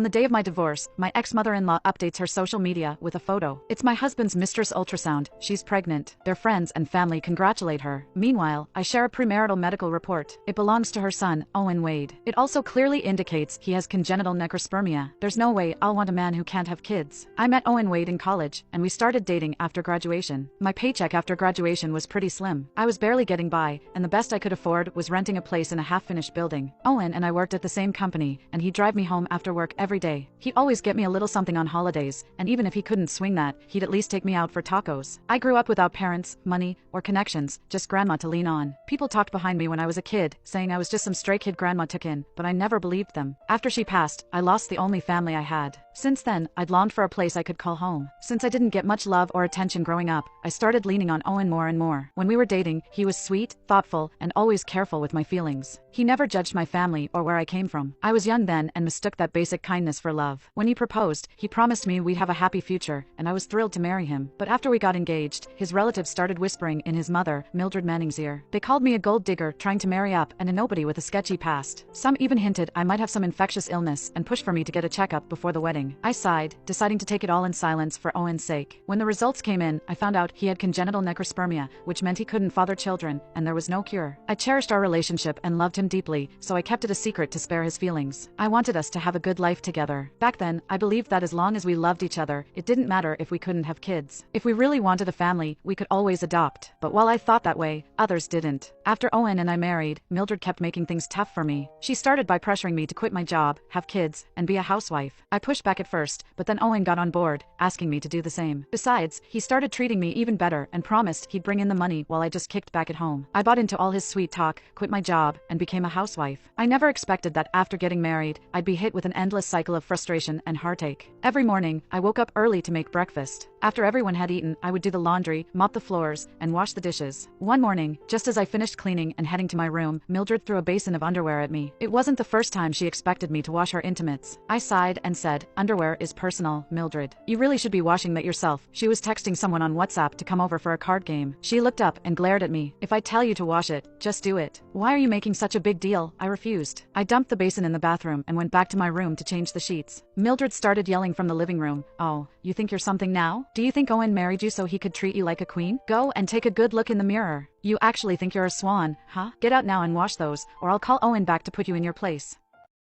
On the day of my divorce, my ex-mother-in-law updates her social media with a photo. It's my husband's mistress ultrasound. She's pregnant. Their friends and family congratulate her. Meanwhile, I share a premarital medical report. It belongs to her son, Owen Wade. It also clearly indicates he has congenital necrospermia. There's no way I'll want a man who can't have kids. I met Owen Wade in college, and we started dating after graduation. My paycheck after graduation was pretty slim. I was barely getting by, and the best I could afford was renting a place in a half-finished building. Owen and I worked at the same company, and he'd drive me home after work every day. He'd always get me a little something on holidays, and even if he couldn't swing that, he'd at least take me out for tacos. I grew up without parents, money, or connections, just grandma to lean on. People talked behind me when I was a kid, saying I was just some stray kid grandma took in, but I never believed them. After she passed, I lost the only family I had. Since then, I'd longed for a place I could call home. Since I didn't get much love or attention growing up, I started leaning on Owen more and more. When we were dating, he was sweet, thoughtful, and always careful with my feelings. He never judged my family or where I came from. I was young then and mistook that basic kindness for love. When he proposed, he promised me we'd have a happy future, and I was thrilled to marry him. But after we got engaged, his relatives started whispering in his mother, Mildred Manning's ear. They called me a gold digger trying to marry up and a nobody with a sketchy past. Some even hinted I might have some infectious illness and pushed for me to get a checkup before the wedding. I sighed, deciding to take it all in silence for Owen's sake. When the results came in, I found out he had congenital necrospermia, which meant he couldn't father children, and there was no cure. I cherished our relationship and loved him deeply, so I kept it a secret to spare his feelings. I wanted us to have a good life together. Back then, I believed that as long as we loved each other, it didn't matter if we couldn't have kids. If we really wanted a family, we could always adopt. But while I thought that way, others didn't. After Owen and I married, Mildred kept making things tough for me. She started by pressuring me to quit my job, have kids, and be a housewife. I pushed back at first, but then Owen got on board, asking me to do the same. Besides, he started treating me even better and promised he'd bring in the money while I just kicked back at home. I bought into all his sweet talk, quit my job, and became a housewife. I never expected that after getting married, I'd be hit with an endless cycle of frustration and heartache. Every morning, I woke up early to make breakfast. After everyone had eaten, I would do the laundry, mop the floors, and wash the dishes. One morning, just as I finished cleaning and heading to my room, Mildred threw a basin of underwear at me. It wasn't the first time she expected me to wash her intimates. I sighed and said, "Underwear is personal, Mildred. You really should be washing that yourself." She was texting someone on WhatsApp to come over for a card game. She looked up and glared at me. "If I tell you to wash it, just do it. Why are you making such a big deal?" I refused. I dumped the basin in the bathroom and went back to my room to change the sheets. Mildred started yelling from the living room, "Oh, you think you're something now? Do you think Owen married you so he could treat you like a queen? Go and take a good look in the mirror. You actually think you're a swan, huh? Get out now and wash those, or I'll call Owen back to put you in your place."